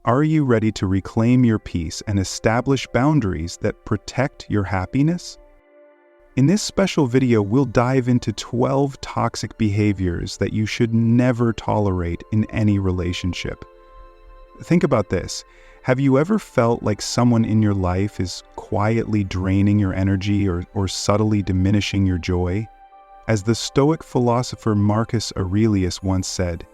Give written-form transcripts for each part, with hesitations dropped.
Are you ready to reclaim your peace and establish boundaries that protect your happiness? In this special video, we'll dive into 12 toxic behaviors that you should never tolerate in any relationship. Think about this. Have you ever felt like someone in your life is quietly draining your energy or subtly diminishing your joy? As the Stoic philosopher Marcus Aurelius once said,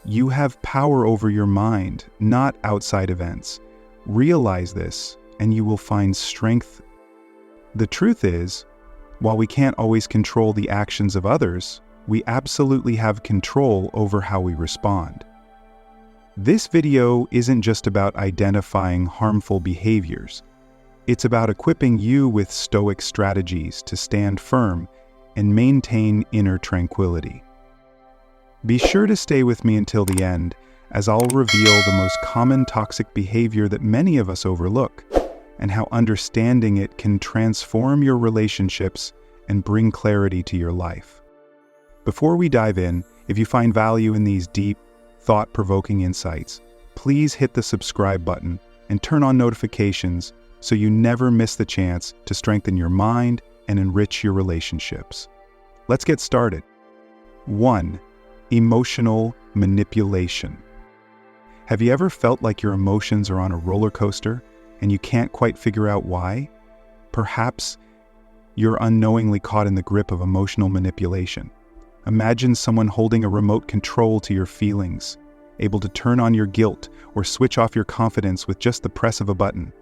"You have power over your mind, not outside events. Realize this, and you will find strength." The truth is, while we can't always control the actions of others, we absolutely have control over how we respond. This video isn't just about identifying harmful behaviors. It's about equipping you with Stoic strategies to stand firm and maintain inner tranquility. Be sure to stay with me until the end, as I'll reveal the most common toxic behavior that many of us overlook, and how understanding it can transform your relationships and bring clarity to your life. Before we dive in, if you find value in these deep, thought-provoking insights, please hit the subscribe button and turn on notifications so you never miss the chance to strengthen your mind and enrich your relationships. Let's get started. 1. Emotional manipulation. Have you ever felt like your emotions are on a roller coaster and you can't quite figure out why? Perhaps you're unknowingly caught in the grip of emotional manipulation. Imagine someone holding a remote control to your feelings, able to turn on your guilt or switch off your confidence with just the press of a button.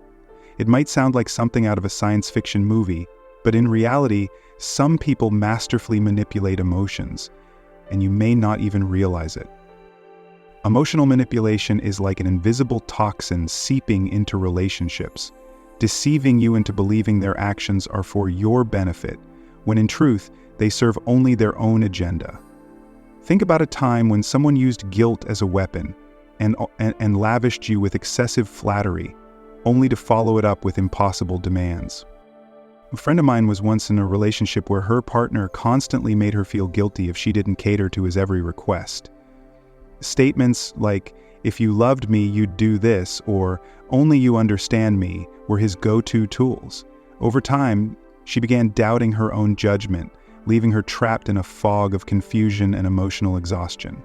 It might sound like something out of a science fiction movie, but in reality, some people masterfully manipulate emotions, and you may not even realize it. Emotional manipulation is like an invisible toxin seeping into relationships, deceiving you into believing their actions are for your benefit, when in truth, they serve only their own agenda. Think about a time when someone used guilt as a weapon and lavished you with excessive flattery, only to follow it up with impossible demands. A friend of mine was once in a relationship where her partner constantly made her feel guilty if she didn't cater to his every request. Statements like, "If you loved me, you'd do this," or "Only you understand me," were his go-to tools. Over time, she began doubting her own judgment, leaving her trapped in a fog of confusion and emotional exhaustion.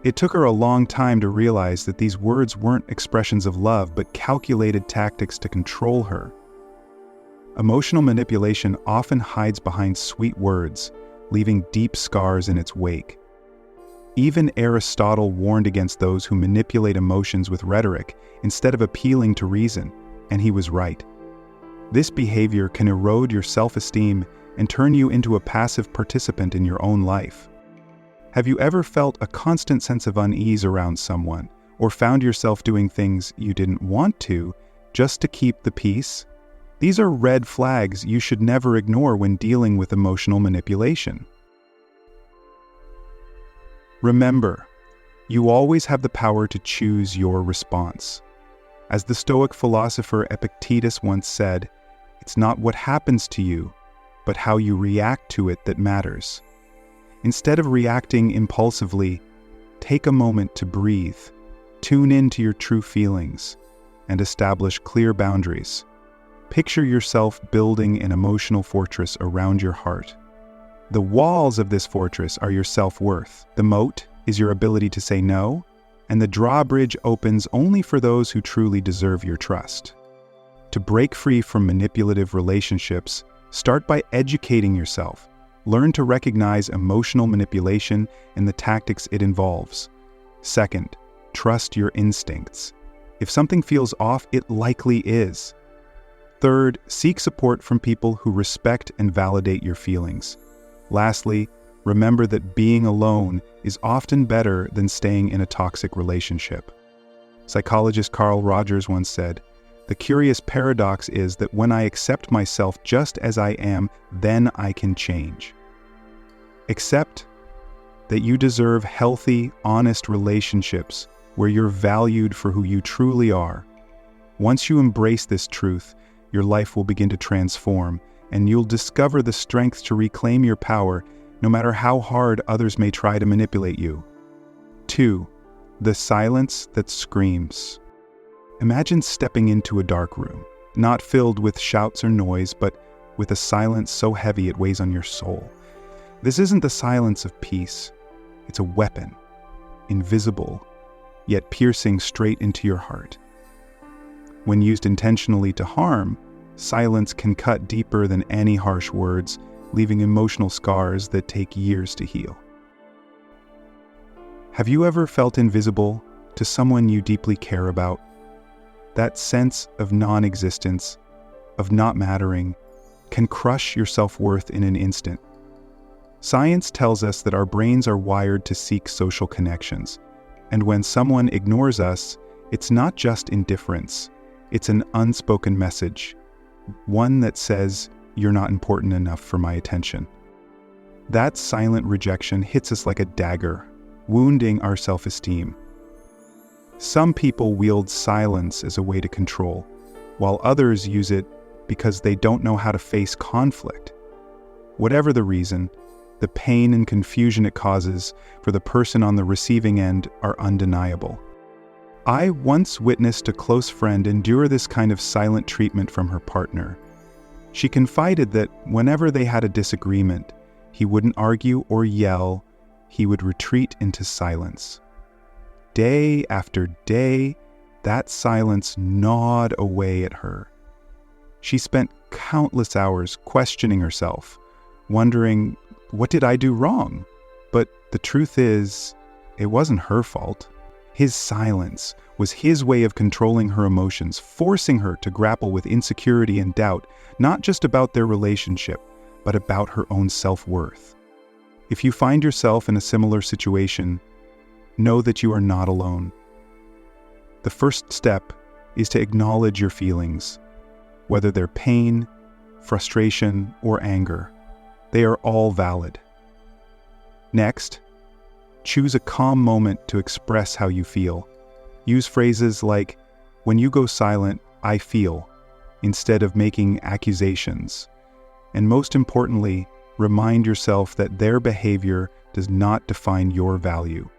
It took her a long time to realize that these words weren't expressions of love, but calculated tactics to control her. Emotional manipulation often hides behind sweet words, leaving deep scars in its wake. Even Aristotle warned against those who manipulate emotions with rhetoric instead of appealing to reason, and he was right. This behavior can erode your self-esteem and turn you into a passive participant in your own life. Have you ever felt a constant sense of unease around someone, or found yourself doing things you didn't want to just to keep the peace? These are red flags you should never ignore when dealing with emotional manipulation. Remember, you always have the power to choose your response. As the Stoic philosopher Epictetus once said, "It's not what happens to you, but how you react to it that matters." Instead of reacting impulsively, take a moment to breathe, tune into your true feelings, and establish clear boundaries. Picture yourself building an emotional fortress around your heart. The walls of this fortress are your self-worth. The moat is your ability to say no, and the drawbridge opens only for those who truly deserve your trust. To break free from manipulative relationships, start by educating yourself. Learn to recognize emotional manipulation and the tactics it involves. Second, trust your instincts. If something feels off, it likely is. Third, seek support from people who respect and validate your feelings. Lastly, remember that being alone is often better than staying in a toxic relationship. Psychologist Carl Rogers once said, "The curious paradox is that when I accept myself just as I am, then I can change." Accept that you deserve healthy, honest relationships where you're valued for who you truly are. Once you embrace this truth, your life will begin to transform, and you'll discover the strength to reclaim your power no matter how hard others may try to manipulate you. 2. The silence that screams. Imagine stepping into a dark room, not filled with shouts or noise, but with a silence so heavy it weighs on your soul. This isn't the silence of peace. It's a weapon, invisible, yet piercing straight into your heart. When used intentionally to harm, silence can cut deeper than any harsh words, leaving emotional scars that take years to heal. Have you ever felt invisible to someone you deeply care about? That sense of non-existence, of not mattering, can crush your self-worth in an instant. Science tells us that our brains are wired to seek social connections, and when someone ignores us, it's not just indifference, it's an unspoken message, one that says, "You're not important enough for my attention." That silent rejection hits us like a dagger, wounding our self-esteem. Some people wield silence as a way to control, while others use it because they don't know how to face conflict. Whatever the reason, the pain and confusion it causes for the person on the receiving end are undeniable. I once witnessed a close friend endure this kind of silent treatment from her partner. She confided that whenever they had a disagreement, he wouldn't argue or yell, he would retreat into silence. Day after day, that silence gnawed away at her. She spent countless hours questioning herself, wondering, what did I do wrong? But the truth is, it wasn't her fault. His silence was his way of controlling her emotions, forcing her to grapple with insecurity and doubt, not just about their relationship, but about her own self-worth. If you find yourself in a similar situation, know that you are not alone. The first step is to acknowledge your feelings, whether they're pain, frustration, or anger. They are all valid. Next, choose a calm moment to express how you feel. Use phrases like, "When you go silent, I feel," instead of making accusations. And most importantly, remind yourself that their behavior does not define your value.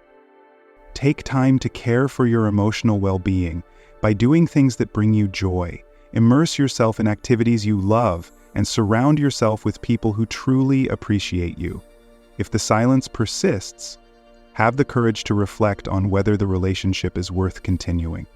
Take time to care for your emotional well-being by doing things that bring you joy. Immerse yourself in activities you love and surround yourself with people who truly appreciate you. If the silence persists, have the courage to reflect on whether the relationship is worth continuing.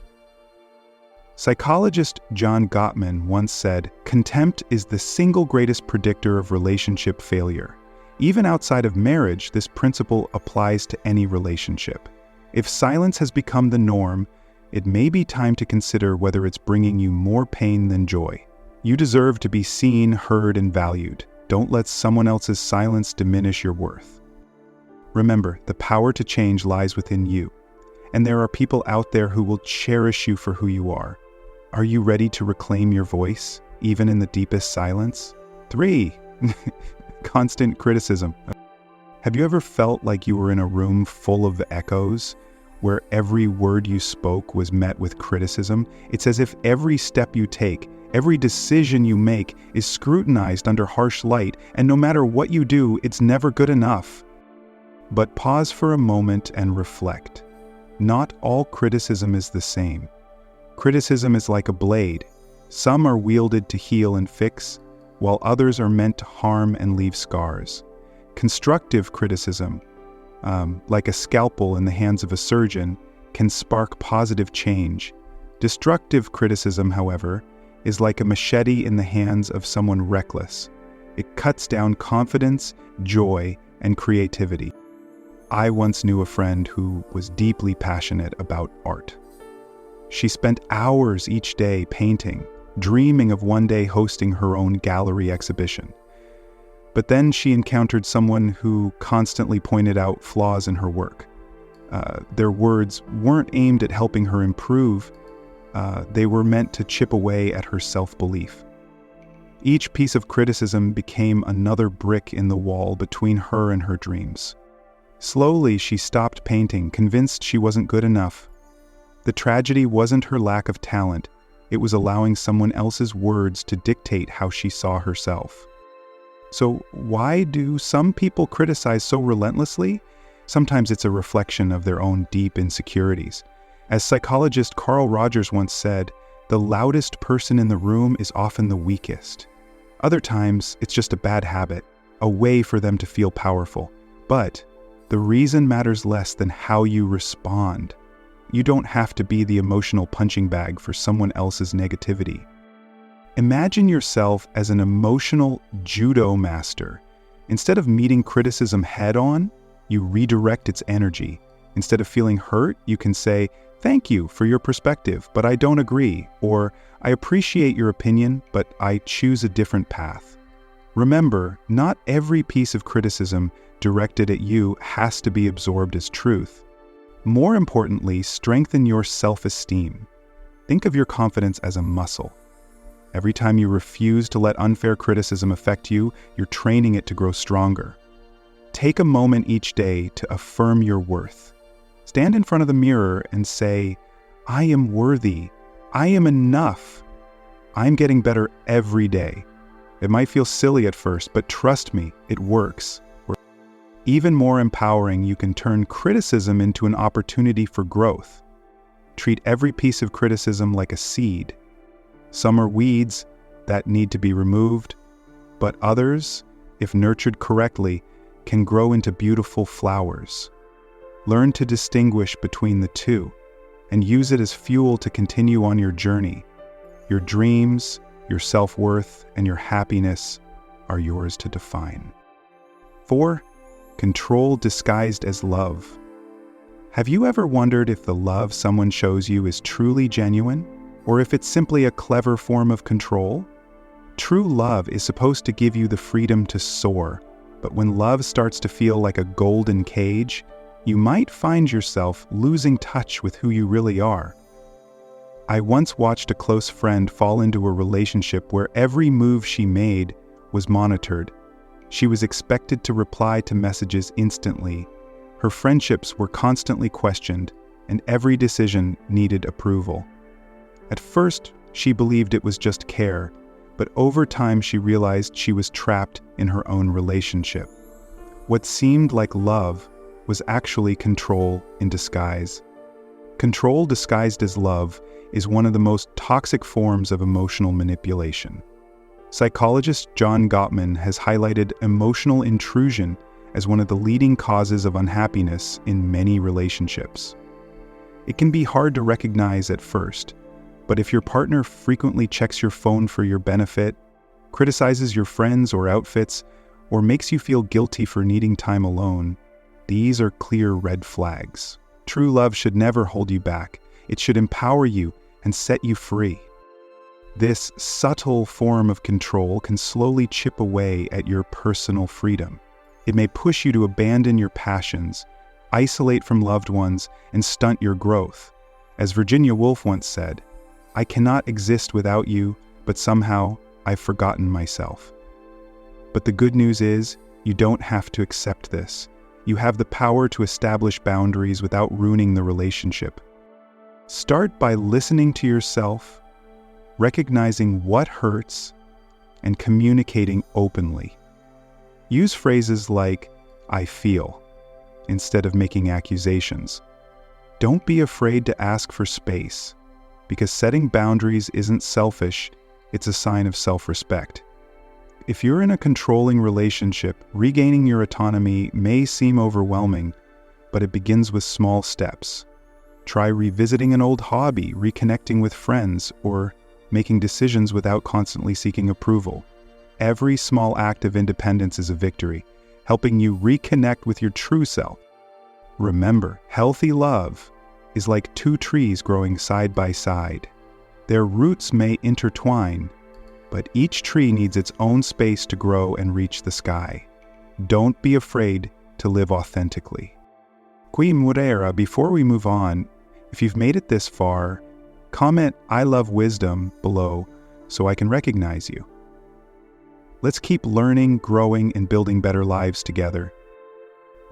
Psychologist John Gottman once said, "Contempt is the single greatest predictor of relationship failure." Even outside of marriage, this principle applies to any relationship. If silence has become the norm, it may be time to consider whether it's bringing you more pain than joy. You deserve to be seen, heard, and valued. Don't let someone else's silence diminish your worth. Remember, the power to change lies within you, and there are people out there who will cherish you for who you are. Are you ready to reclaim your voice, even in the deepest silence? 3. Constant criticism. Have you ever felt like you were in a room full of echoes, where every word you spoke was met with criticism? It's as if every step you take, every decision you make is scrutinized under harsh light, and no matter what you do, it's never good enough. But pause for a moment and reflect. Not all criticism is the same. Criticism is like a blade. Some are wielded to heal and fix, while others are meant to harm and leave scars. Constructive criticism, like a scalpel in the hands of a surgeon, can spark positive change. Destructive criticism, however, is like a machete in the hands of someone reckless. It cuts down confidence, joy, and creativity. I once knew a friend who was deeply passionate about art. She spent hours each day painting, dreaming of one day hosting her own gallery exhibition. But then she encountered someone who constantly pointed out flaws in her work. Their words weren't aimed at helping her improve. They were meant to chip away at her self-belief. Each piece of criticism became another brick in the wall between her and her dreams. Slowly, she stopped painting, convinced she wasn't good enough. The tragedy wasn't her lack of talent. It was allowing someone else's words to dictate how she saw herself. So why do some people criticize so relentlessly? Sometimes it's a reflection of their own deep insecurities. As psychologist Carl Rogers once said, the loudest person in the room is often the weakest. Other times, it's just a bad habit, a way for them to feel powerful. But the reason matters less than how you respond. You don't have to be the emotional punching bag for someone else's negativity. Imagine yourself as an emotional judo master. Instead of meeting criticism head-on, you redirect its energy. Instead of feeling hurt, you can say, "Thank you for your perspective, but I don't agree," or "I appreciate your opinion, but I choose a different path." Remember, not every piece of criticism directed at you has to be absorbed as truth. More importantly, strengthen your self-esteem. Think of your confidence as a muscle. Every time you refuse to let unfair criticism affect you, you're training it to grow stronger. Take a moment each day to affirm your worth. Stand in front of the mirror and say, "I am worthy. I am enough. I'm getting better every day." It might feel silly at first, but trust me, it works. Even more empowering, you can turn criticism into an opportunity for growth. Treat every piece of criticism like a seed. Some are weeds that need to be removed, but others, if nurtured correctly, can grow into beautiful flowers. Learn to distinguish between the two and use it as fuel to continue on your journey. Your dreams, your self-worth, and your happiness are yours to define. 4. Control disguised as love. Have you ever wondered if the love someone shows you is truly genuine, or if it's simply a clever form of control? True love is supposed to give you the freedom to soar, but when love starts to feel like a golden cage, you might find yourself losing touch with who you really are. I once watched a close friend fall into a relationship where every move she made was monitored. She was expected to reply to messages instantly. Her friendships were constantly questioned, and every decision needed approval. At first, she believed it was just care, but over time she realized she was trapped in her own relationship. What seemed like love was actually control in disguise. Control disguised as love is one of the most toxic forms of emotional manipulation. Psychologist John Gottman has highlighted emotional intrusion as one of the leading causes of unhappiness in many relationships. It can be hard to recognize at first, but if your partner frequently checks your phone for your benefit, criticizes your friends or outfits, or makes you feel guilty for needing time alone, these are clear red flags. True love should never hold you back. It should empower you and set you free. This subtle form of control can slowly chip away at your personal freedom. It may push you to abandon your passions, isolate from loved ones, and stunt your growth. As Virginia Woolf once said, "I cannot exist without you, but somehow I've forgotten myself." But the good news is, you don't have to accept this. You have the power to establish boundaries without ruining the relationship. Start by listening to yourself, recognizing what hurts, and communicating openly. Use phrases like, "I feel," instead of making accusations. Don't be afraid to ask for space, because setting boundaries isn't selfish, it's a sign of self-respect. If you're in a controlling relationship, regaining your autonomy may seem overwhelming, but it begins with small steps. Try revisiting an old hobby, reconnecting with friends, or making decisions without constantly seeking approval. Every small act of independence is a victory, helping you reconnect with your true self. Remember, healthy love is like two trees growing side by side. Their roots may intertwine, but each tree needs its own space to grow and reach the sky. Don't be afraid to live authentically. Qui Murera, before we move on, if you've made it this far, comment "I love wisdom" below so I can recognize you. Let's keep learning, growing, and building better lives together.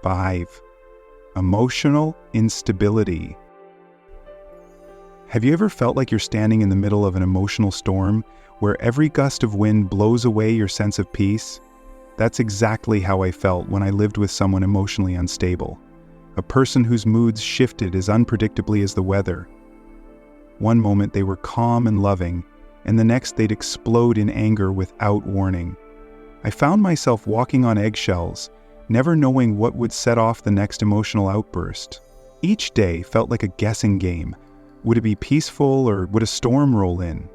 5. Emotional instability. Have you ever felt like you're standing in the middle of an emotional storm where every gust of wind blows away your sense of peace? That's exactly how I felt when I lived with someone emotionally unstable. a person whose moods shifted as unpredictably as the weather. One moment they were calm and loving, and the next they'd explode in anger without warning. I found myself walking on eggshells, never knowing what would set off the next emotional outburst. Each day felt like a guessing game. Would it be peaceful or would a storm roll in?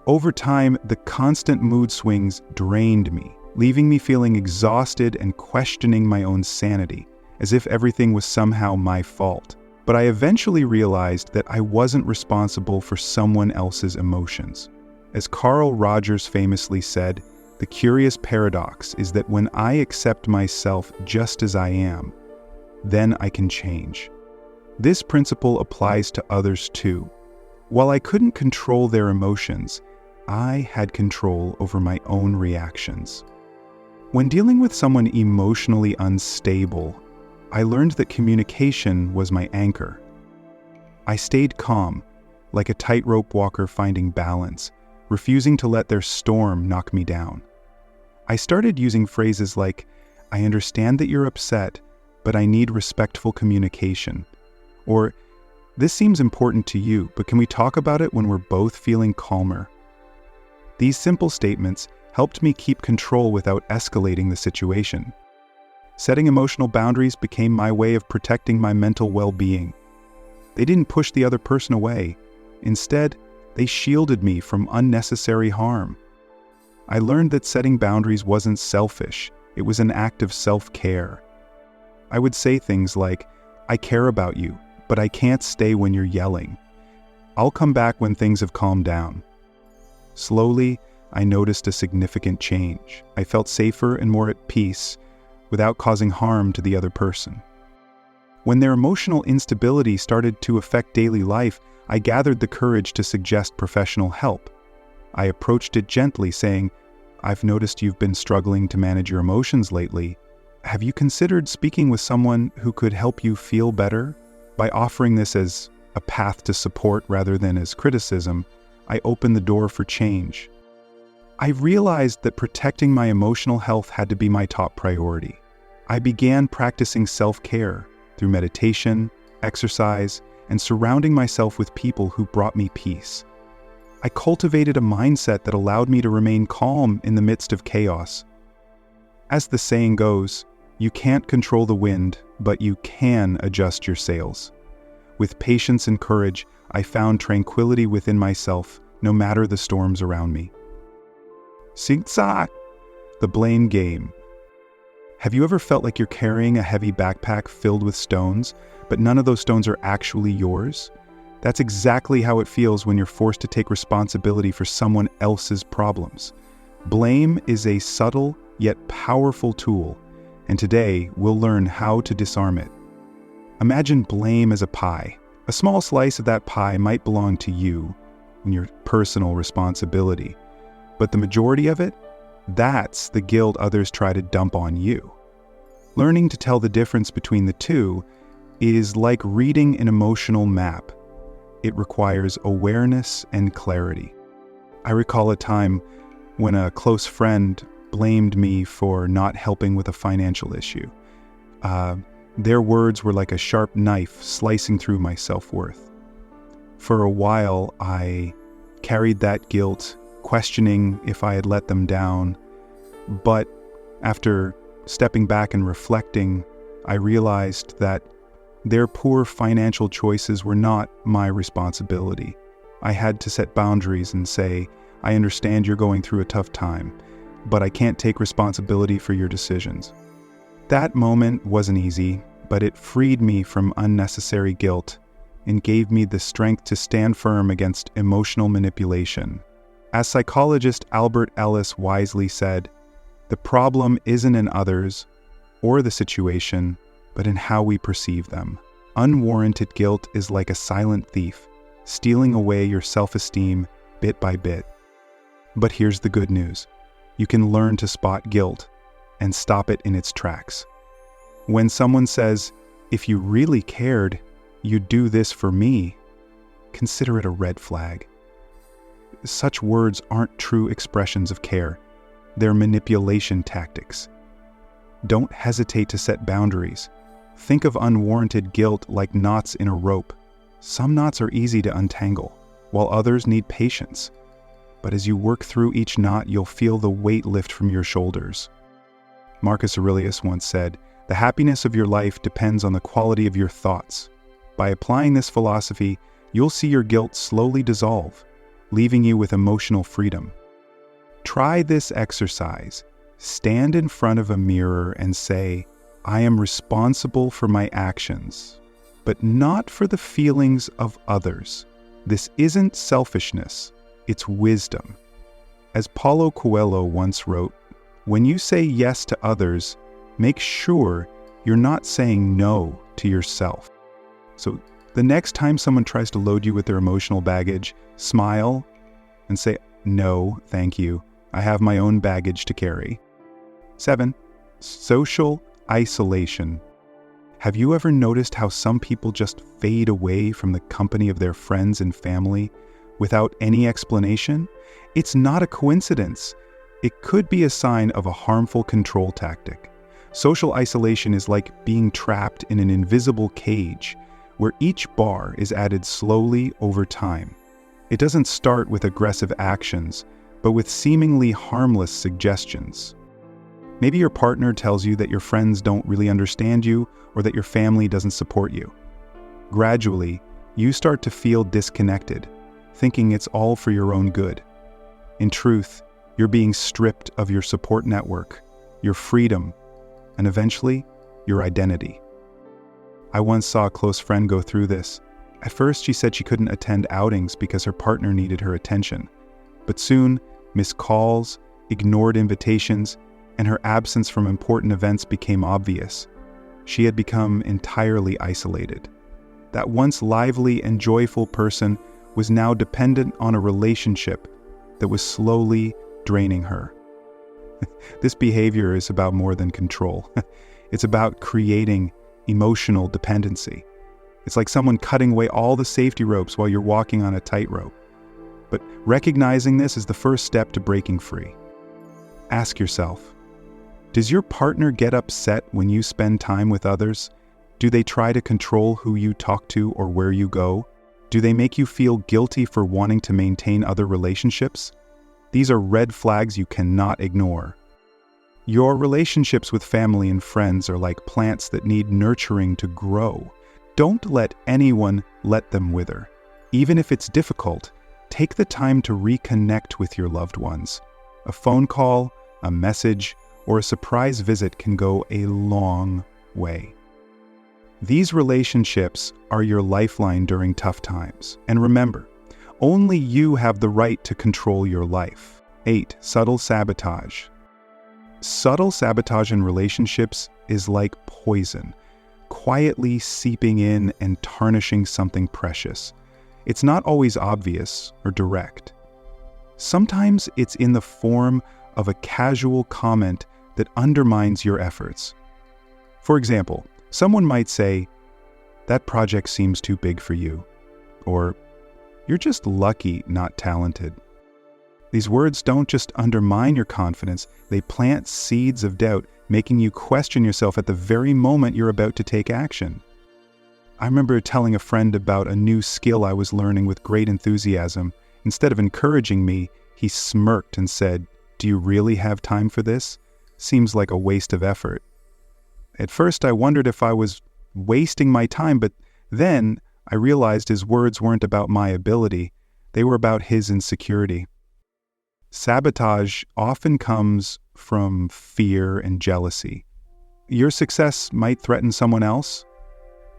Over time, the constant mood swings drained me, leaving me feeling exhausted and questioning my own sanity, as if everything was somehow my fault. But I eventually realized that I wasn't responsible for someone else's emotions. As Carl Rogers famously said, the curious paradox is that when I accept myself just as I am, then I can change. This principle applies to others too. While I couldn't control their emotions, I had control over my own reactions. When dealing with someone emotionally unstable, I learned that communication was my anchor. I stayed calm, like a tightrope walker finding balance, refusing to let their storm knock me down. I started using phrases like, "I understand that you're upset, but I need respectful communication." Or, "This seems important to you, but can we talk about it when we're both feeling calmer?" These simple statements helped me keep control without escalating the situation. Setting emotional boundaries became my way of protecting my mental well-being. They didn't push the other person away. Instead, they shielded me from unnecessary harm. I learned that setting boundaries wasn't selfish, it was an act of self-care. I would say things like, "I care about you, but I can't stay when you're yelling. I'll come back when things have calmed down." Slowly, I noticed a significant change. I felt safer and more at peace, without causing harm to the other person. When their emotional instability started to affect daily life, I gathered the courage to suggest professional help. I approached it gently, saying, "I've noticed you've been struggling to manage your emotions lately. Have you considered speaking with someone who could help you feel better?" By offering this as a path to support rather than as criticism, I opened the door for change. I realized that protecting my emotional health had to be my top priority. I began practicing self-care through meditation, exercise, and surrounding myself with people who brought me peace. I cultivated a mindset that allowed me to remain calm in the midst of chaos. As the saying goes, you can't control the wind, but you can adjust your sails. With patience and courage, I found tranquility within myself, no matter the storms around me. Singsa, the blame game. Have you ever felt like you're carrying a heavy backpack filled with stones, but none of those stones are actually yours? That's exactly how it feels when you're forced to take responsibility for someone else's problems. Blame is a subtle yet powerful tool, and today we'll learn how to disarm it. Imagine blame as a pie. A small slice of that pie might belong to you and your personal responsibility, but the majority of it, that's the guilt others try to dump on you. Learning to tell the difference between the two is like reading an emotional map. It requires awareness and clarity. I recall a time when a close friend blamed me for not helping with a financial issue. Their words were like a sharp knife slicing through my self-worth. For a while, I carried that guilt, questioning if I had let them down. But after stepping back and reflecting, I realized that their poor financial choices were not my responsibility. I had to set boundaries and say, "I understand you're going through a tough time, but I can't take responsibility for your decisions." That moment wasn't easy, but it freed me from unnecessary guilt and gave me the strength to stand firm against emotional manipulation. As psychologist Albert Ellis wisely said, "The problem isn't in others or the situation, but in how we perceive them." Unwarranted guilt is like a silent thief, stealing away your self-esteem bit by bit. But here's the good news. You can learn to spot guilt and stop it in its tracks. When someone says, "If you really cared, you'd do this for me," consider it a red flag. Such words aren't true expressions of care. They're manipulation tactics. Don't hesitate to set boundaries. Think of unwarranted guilt like knots in a rope. Some knots are easy to untangle, while others need patience. But as you work through each knot, you'll feel the weight lift from your shoulders. Marcus Aurelius once said, "The happiness of your life depends on the quality of your thoughts." By applying this philosophy, you'll see your guilt slowly dissolve, leaving you with emotional freedom. Try this exercise. Stand in front of a mirror and say, "I am responsible for my actions, but not for the feelings of others." This isn't selfishness, it's wisdom. As Paulo Coelho once wrote, when you say yes to others, make sure you're not saying no to yourself. So the next time someone tries to load you with their emotional baggage, smile and say, "No, thank you. I have my own baggage to carry." 7. Social isolation. Have you ever noticed how some people just fade away from the company of their friends and family without any explanation? It's not a coincidence. It could be a sign of a harmful control tactic. Social isolation is like being trapped in an invisible cage where each bar is added slowly over time. It doesn't start with aggressive actions, but with seemingly harmless suggestions. Maybe your partner tells you that your friends don't really understand you or that your family doesn't support you. Gradually, you start to feel disconnected, thinking it's all for your own good. In truth, you're being stripped of your support network, your freedom, and eventually, your identity. I once saw a close friend go through this. At first, she said she couldn't attend outings because her partner needed her attention. But soon, missed calls, ignored invitations, and her absence from important events became obvious. She had become entirely isolated. That once lively and joyful person was now dependent on a relationship that was slowly draining her. This behavior is about more than control. It's about creating emotional dependency. It's like someone cutting away all the safety ropes while you're walking on a tightrope. But recognizing this is the first step to breaking free. Ask yourself, does your partner get upset when you spend time with others? Do they try to control who you talk to or where you go? Do they make you feel guilty for wanting to maintain other relationships? These are red flags you cannot ignore. Your relationships with family and friends are like plants that need nurturing to grow. Don't let anyone let them wither. Even if it's difficult, take the time to reconnect with your loved ones. A phone call, a message, or a surprise visit can go a long way. These relationships are your lifeline during tough times. And remember, only you have the right to control your life. 8. Subtle sabotage. Subtle sabotage in relationships is like poison, quietly seeping in and tarnishing something precious. It's not always obvious or direct. Sometimes it's in the form of a casual comment that undermines your efforts. For example, someone might say, "That project seems too big for you," or "You're just lucky, not talented." These words don't just undermine your confidence, they plant seeds of doubt, making you question yourself at the very moment you're about to take action. I remember telling a friend about a new skill I was learning with great enthusiasm. Instead of encouraging me, he smirked and said, "Do you really have time for this? Seems like a waste of effort." At first, I wondered if I was wasting my time, but then I realized his words weren't about my ability, they were about his insecurity. Sabotage often comes from fear and jealousy. Your success might threaten someone else,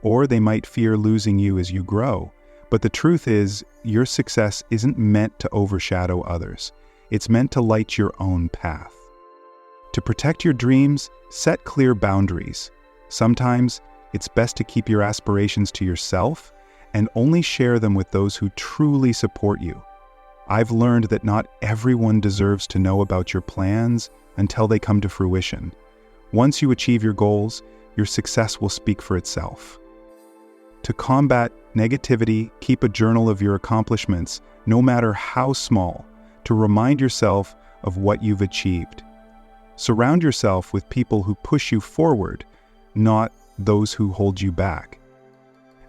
or they might fear losing you as you grow. But the truth is, your success isn't meant to overshadow others. It's meant to light your own path. To protect your dreams, set clear boundaries. Sometimes it's best to keep your aspirations to yourself and only share them with those who truly support you. I've learned that not everyone deserves to know about your plans until they come to fruition. Once you achieve your goals, your success will speak for itself. To combat negativity, keep a journal of your accomplishments, no matter how small, to remind yourself of what you've achieved. Surround yourself with people who push you forward, not those who hold you back.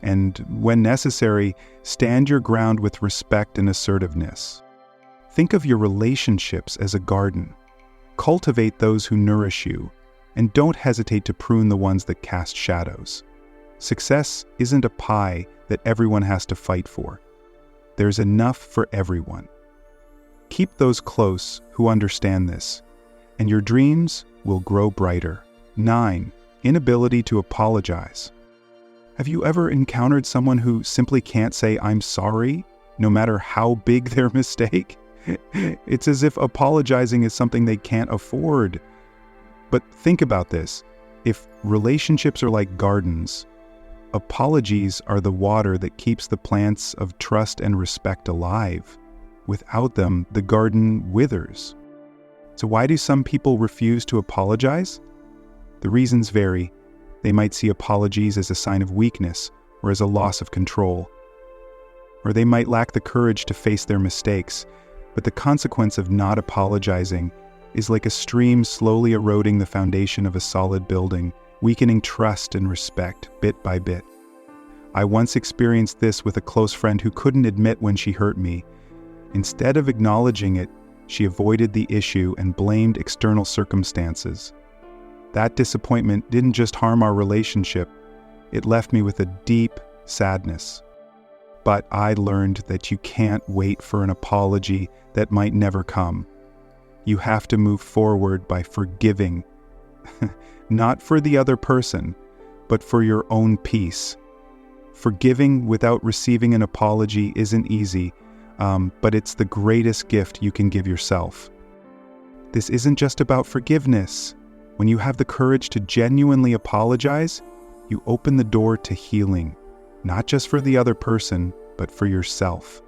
And when necessary, stand your ground with respect and assertiveness. Think of your relationships as a garden. Cultivate those who nourish you, and don't hesitate to prune the ones that cast shadows. Success isn't a pie that everyone has to fight for. There's enough for everyone. Keep those close who understand this, and your dreams will grow brighter. 9. Inability to apologize. Have you ever encountered someone who simply can't say, "I'm sorry," no matter how big their mistake? It's as if apologizing is something they can't afford. But think about this. If relationships are like gardens, apologies are the water that keeps the plants of trust and respect alive. Without them, the garden withers. So why do some people refuse to apologize? The reasons vary. They might see apologies as a sign of weakness or as a loss of control. Or they might lack the courage to face their mistakes. But the consequence of not apologizing is like a stream slowly eroding the foundation of a solid building, weakening trust and respect bit by bit. I once experienced this with a close friend who couldn't admit when she hurt me. Instead of acknowledging it, she avoided the issue and blamed external circumstances. That disappointment didn't just harm our relationship, it left me with a deep sadness. But I learned that you can't wait for an apology that might never come. You have to move forward by forgiving, not for the other person, but for your own peace. Forgiving without receiving an apology isn't easy, but it's the greatest gift you can give yourself. This isn't just about forgiveness. When you have the courage to genuinely apologize, you open the door to healing, not just for the other person, but for yourself.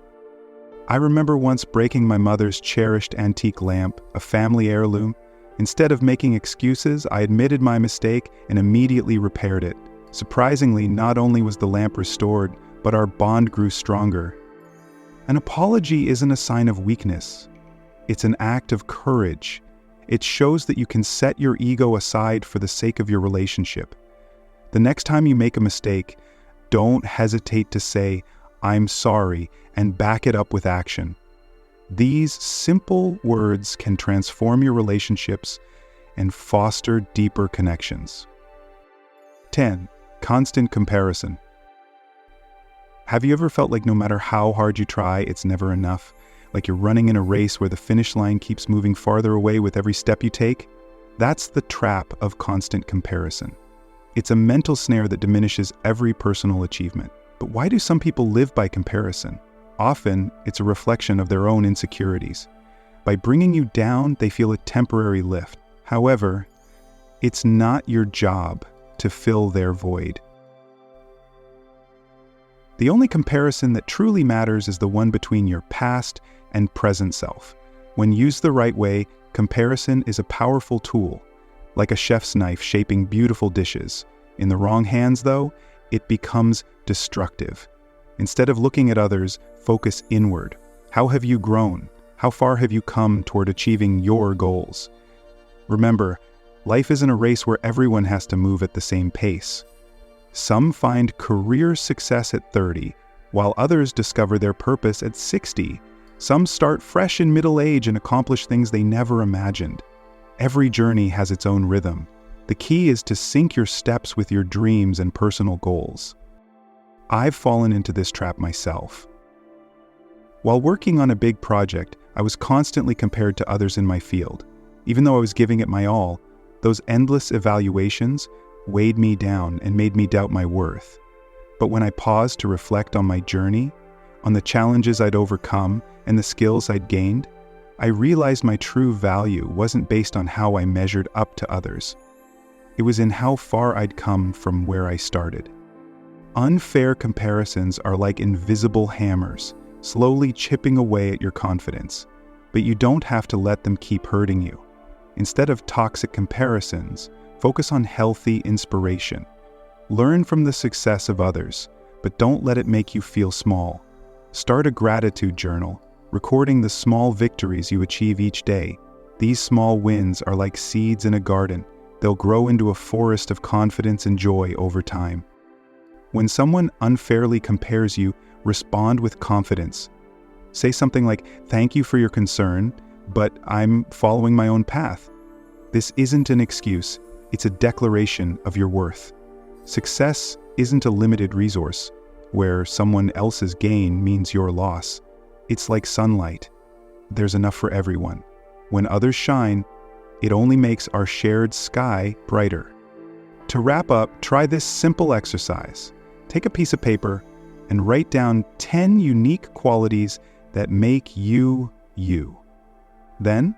I remember once breaking my mother's cherished antique lamp, a family heirloom. Instead of making excuses, I admitted my mistake and immediately repaired it. Surprisingly, not only was the lamp restored, but our bond grew stronger. An apology isn't a sign of weakness. It's an act of courage. It shows that you can set your ego aside for the sake of your relationship. The next time you make a mistake, don't hesitate to say, "I'm sorry," and back it up with action. These simple words can transform your relationships and foster deeper connections. 10. Constant comparison. Have you ever felt like no matter how hard you try, it's never enough? Like you're running in a race where the finish line keeps moving farther away with every step you take? That's the trap of constant comparison. It's a mental snare that diminishes every personal achievement. But why do some people live by comparison? Often, it's a reflection of their own insecurities. By bringing you down, they feel a temporary lift. However, it's not your job to fill their void. The only comparison that truly matters is the one between your past and present self. When used the right way, comparison is a powerful tool, like a chef's knife shaping beautiful dishes. In the wrong hands, though, it becomes destructive. Instead of looking at others, focus inward. How have you grown? How far have you come toward achieving your goals? Remember, life isn't a race where everyone has to move at the same pace. Some find career success at 30, while others discover their purpose at 60. Some start fresh in middle age and accomplish things they never imagined. Every journey has its own rhythm. The key is to sync your steps with your dreams and personal goals. I've fallen into this trap myself. While working on a big project, I was constantly compared to others in my field. Even though I was giving it my all, those endless evaluations weighed me down and made me doubt my worth. But when I paused to reflect on my journey, on the challenges I'd overcome and the skills I'd gained, I realized my true value wasn't based on how I measured up to others. It was in how far I'd come from where I started. Unfair comparisons are like invisible hammers, slowly chipping away at your confidence, but you don't have to let them keep hurting you. Instead of toxic comparisons, focus on healthy inspiration. Learn from the success of others, but don't let it make you feel small. Start a gratitude journal, recording the small victories you achieve each day. These small wins are like seeds in a garden. they'll grow into a forest of confidence and joy over time. When someone unfairly compares you, respond with confidence. Say something like, "Thank you for your concern, but I'm following my own path." This isn't an excuse, it's a declaration of your worth. Success isn't a limited resource, where someone else's gain means your loss. It's like sunlight. There's enough for everyone. When others shine, it only makes our shared sky brighter. To wrap up, try this simple exercise. Take a piece of paper and write down 10 unique qualities that make you, you. Then,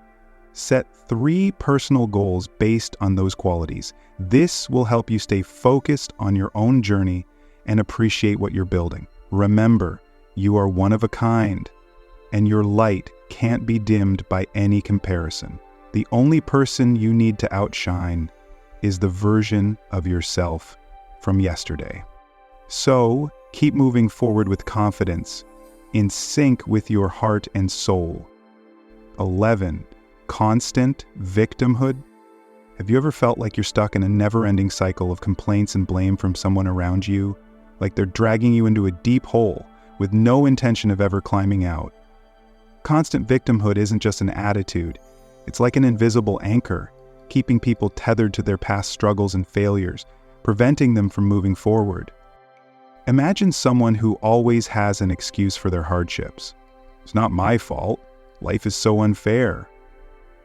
set 3 personal goals based on those qualities. This will help you stay focused on your own journey and appreciate what you're building. Remember, you are one of a kind, and your light can't be dimmed by any comparison. The only person you need to outshine is the version of yourself from yesterday. So, keep moving forward with confidence, in sync with your heart and soul. 11. Constant victimhood. Have you ever felt like you're stuck in a never-ending cycle of complaints and blame from someone around you? Like they're dragging you into a deep hole with no intention of ever climbing out? Constant victimhood isn't just an attitude. It's like an invisible anchor, keeping people tethered to their past struggles and failures, preventing them from moving forward. Imagine someone who always has an excuse for their hardships. "It's not my fault. Life is so unfair."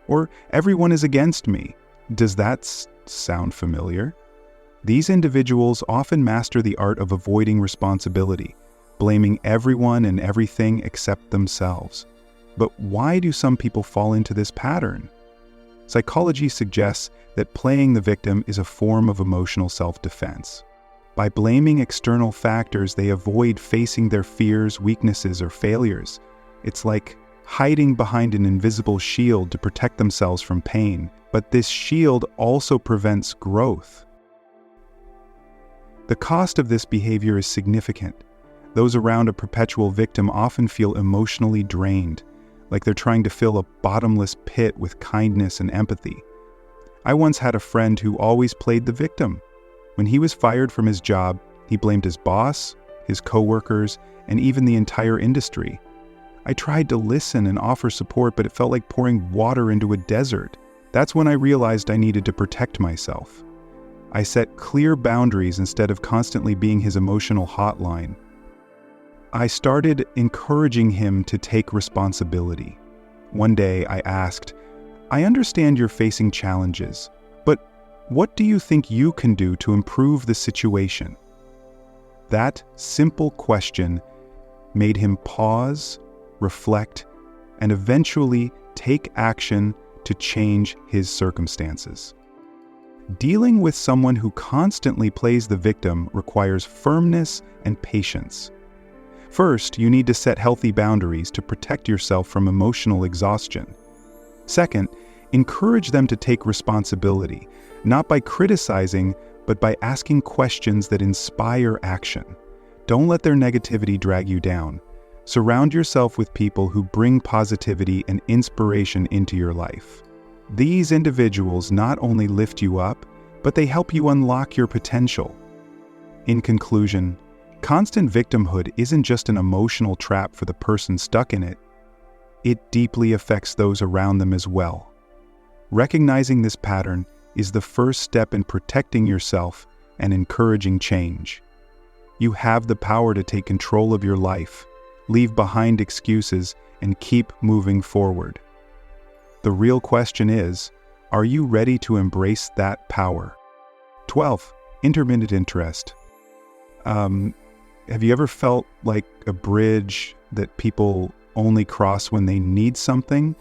Or, "Everyone is against me." Does that sound familiar? These individuals often master the art of avoiding responsibility, blaming everyone and everything except themselves. But why do some people fall into this pattern? Psychology suggests that playing the victim is a form of emotional self-defense. By blaming external factors, they avoid facing their fears, weaknesses, or failures. It's like hiding behind an invisible shield to protect themselves from pain. But this shield also prevents growth. The cost of this behavior is significant. Those around a perpetual victim often feel emotionally drained, like they're trying to fill a bottomless pit with kindness and empathy. I once had a friend who always played the victim. When he was fired from his job, he blamed his boss, his coworkers, and even the entire industry. I tried to listen and offer support, but it felt like pouring water into a desert. That's when I realized I needed to protect myself. I set clear boundaries instead of constantly being his emotional hotline. I started encouraging him to take responsibility. One day I asked, "I understand you're facing challenges, but what do you think you can do to improve the situation?" That simple question made him pause, reflect, and eventually take action to change his circumstances. Dealing with someone who constantly plays the victim requires firmness and patience. First, you need to set healthy boundaries to protect yourself from emotional exhaustion. Second, encourage them to take responsibility, not by criticizing, but by asking questions that inspire action. Don't let their negativity drag you down. Surround yourself with people who bring positivity and inspiration into your life. These individuals not only lift you up, but they help you unlock your potential. In conclusion, constant victimhood isn't just an emotional trap for the person stuck in it. It deeply affects those around them as well. Recognizing this pattern is the first step in protecting yourself and encouraging change. You have the power to take control of your life, leave behind excuses, and keep moving forward. The real question is, are you ready to embrace that power? 12. Intermittent interest. Have you ever felt like a bridge that people only cross when they need something?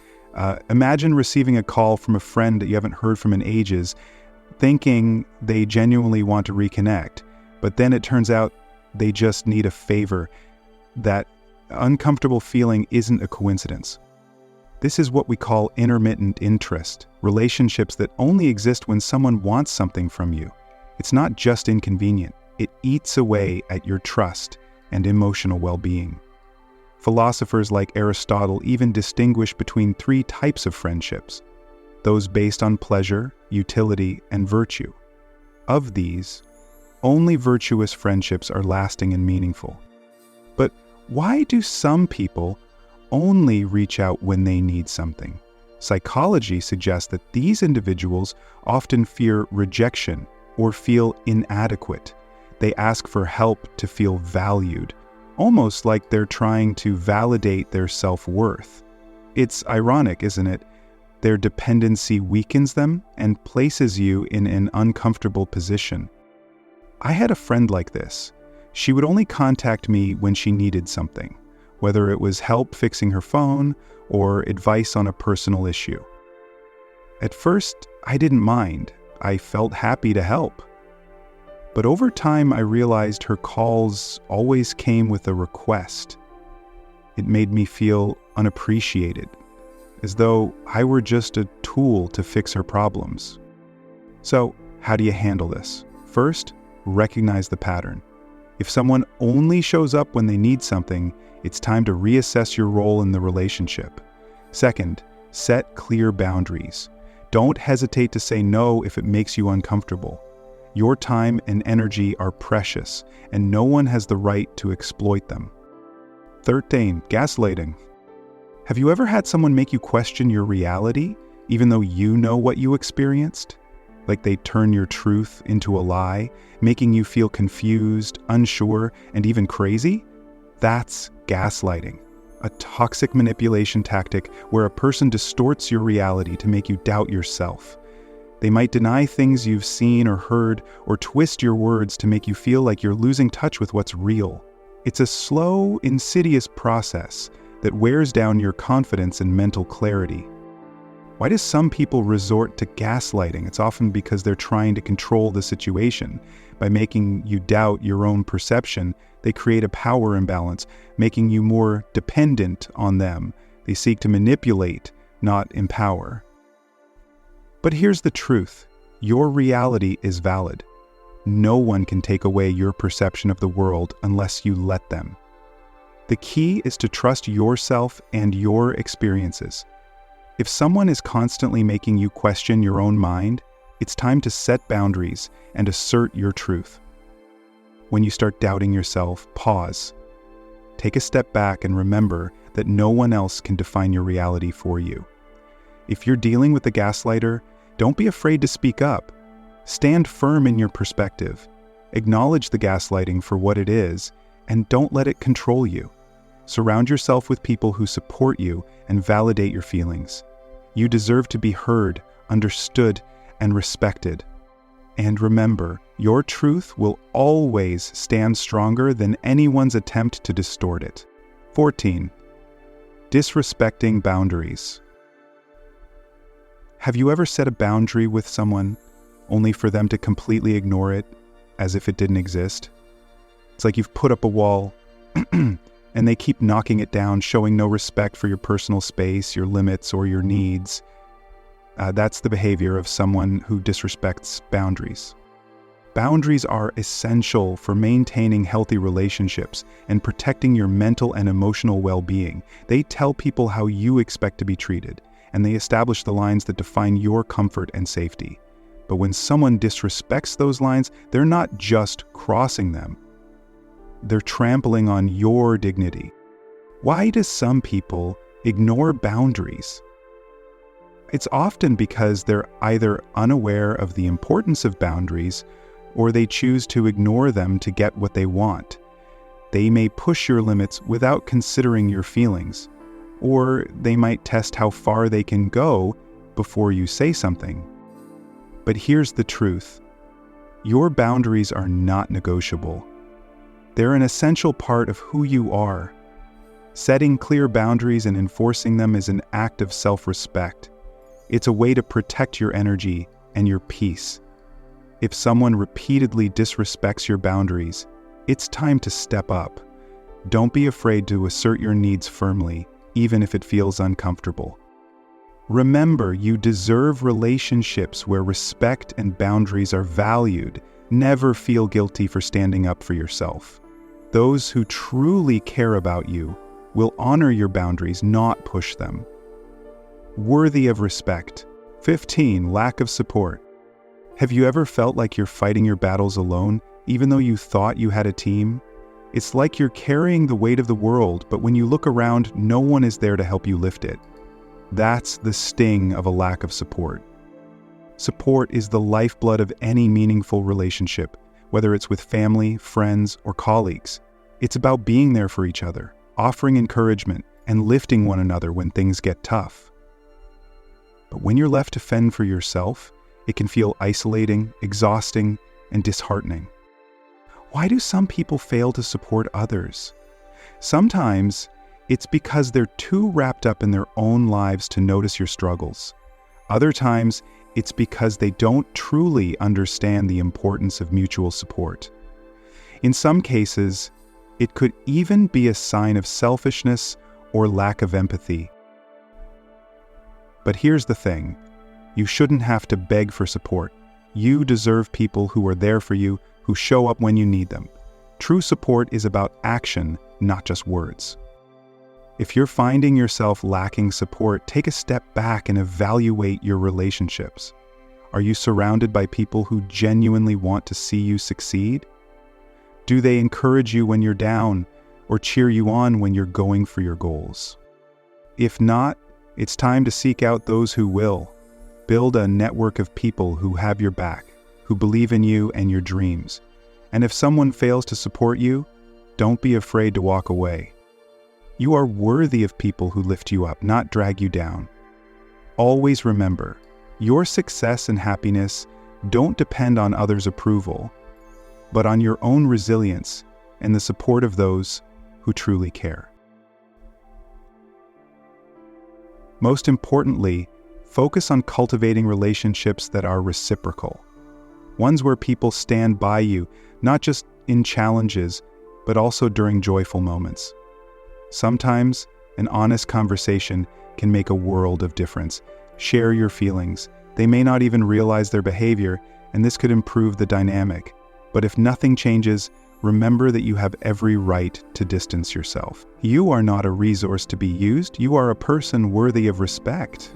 Imagine receiving a call from a friend that you haven't heard from in ages, thinking they genuinely want to reconnect, but then it turns out they just need a favor. That uncomfortable feeling isn't a coincidence. This is what we call intermittent interest, relationships that only exist when someone wants something from you. It's not just inconvenient, it eats away at your trust and emotional well-being. Philosophers like Aristotle even distinguish between 3 types of friendships: those based on pleasure, utility, and virtue. Of these, only virtuous friendships are lasting and meaningful. But why do some people only reach out when they need something? Psychology suggests that these individuals often fear rejection or feel inadequate. They ask for help to feel valued, almost like they're trying to validate their self-worth. It's ironic, isn't it? Their dependency weakens them and places you in an uncomfortable position. I had a friend like this. She would only contact me when she needed something, whether it was help fixing her phone or advice on a personal issue. At first, I didn't mind. I felt happy to help. But over time, I realized her calls always came with a request. It made me feel unappreciated, as though I were just a tool to fix her problems. So, how do you handle this? First, recognize the pattern. If someone only shows up when they need something, it's time to reassess your role in the relationship. Second, set clear boundaries. Don't hesitate to say no if it makes you uncomfortable. Your time and energy are precious, and no one has the right to exploit them. Third thing, gaslighting. Have you ever had someone make you question your reality, even though you know what you experienced? Like they turn your truth into a lie, making you feel confused, unsure, and even crazy? That's gaslighting, a toxic manipulation tactic where a person distorts your reality to make you doubt yourself. They might deny things you've seen or heard, or twist your words to make you feel like you're losing touch with what's real. It's a slow, insidious process that wears down your confidence and mental clarity. Why do some people resort to gaslighting? It's often because they're trying to control the situation. By making you doubt your own perception, they create a power imbalance, making you more dependent on them. They seek to manipulate, not empower. But here's the truth. Your reality is valid. No one can take away your perception of the world unless you let them. The key is to trust yourself and your experiences. If someone is constantly making you question your own mind, it's time to set boundaries and assert your truth. When you start doubting yourself, pause. Take a step back and remember that no one else can define your reality for you. If you're dealing with a gaslighter, don't be afraid to speak up. Stand firm in your perspective. Acknowledge the gaslighting for what it is, and don't let it control you. Surround yourself with people who support you and validate your feelings. You deserve to be heard, understood, and respected. And remember, your truth will always stand stronger than anyone's attempt to distort it. 14. Disrespecting boundaries. Have you ever set a boundary with someone only for them to completely ignore it as if it didn't exist? It's like you've put up a wall and they keep knocking it down, showing no respect for your personal space, your limits, or your needs. That's the behavior of someone who disrespects boundaries. Boundaries are essential for maintaining healthy relationships and protecting your mental and emotional well-being. They tell people how you expect to be treated, and they establish the lines that define your comfort and safety. But when someone disrespects those lines, they're not just crossing them. They're trampling on your dignity. Why do some people ignore boundaries? It's often because they're either unaware of the importance of boundaries or they choose to ignore them to get what they want. They may push your limits without considering your feelings, or they might test how far they can go before you say something. But here's the truth. Your boundaries are not negotiable. They're an essential part of who you are. Setting clear boundaries and enforcing them is an act of self-respect. It's a way to protect your energy and your peace. If someone repeatedly disrespects your boundaries, it's time to step up. Don't be afraid to assert your needs firmly, even if it feels uncomfortable. Remember, you deserve relationships where respect and boundaries are valued. Never feel guilty for standing up for yourself. Those who truly care about you will honor your boundaries, not push them. Worthy of respect. 15. Lack of support. Have you ever felt like you're fighting your battles alone, even though you thought you had a team? It's like you're carrying the weight of the world, but when you look around, no one is there to help you lift it. That's the sting of a lack of support. Support is the lifeblood of any meaningful relationship, whether it's with family, friends, or colleagues. It's about being there for each other, offering encouragement, and lifting one another when things get tough. But when you're left to fend for yourself, it can feel isolating, exhausting, and disheartening. Why do some people fail to support others? Sometimes it's because they're too wrapped up in their own lives to notice your struggles. Other times, it's because they don't truly understand the importance of mutual support. In some cases, it could even be a sign of selfishness or lack of empathy. But here's the thing, you shouldn't have to beg for support. You deserve people who are there for you, who show up when you need them. True support is about action, not just words. If you're finding yourself lacking support, take a step back and evaluate your relationships. Are you surrounded by people who genuinely want to see you succeed? Do they encourage you when you're down or cheer you on when you're going for your goals? If not, it's time to seek out those who will. Build a network of people who have your back, who believe in you and your dreams. And if someone fails to support you, don't be afraid to walk away. You are worthy of people who lift you up, not drag you down. Always remember, your success and happiness don't depend on others' approval, but on your own resilience and the support of those who truly care. Most importantly, focus on cultivating relationships that are reciprocal. Ones where people stand by you, not just in challenges, but also during joyful moments. Sometimes, an honest conversation can make a world of difference. Share your feelings. They may not even realize their behavior, and this could improve the dynamic. But if nothing changes, remember that you have every right to distance yourself. You are not a resource to be used. You are a person worthy of respect.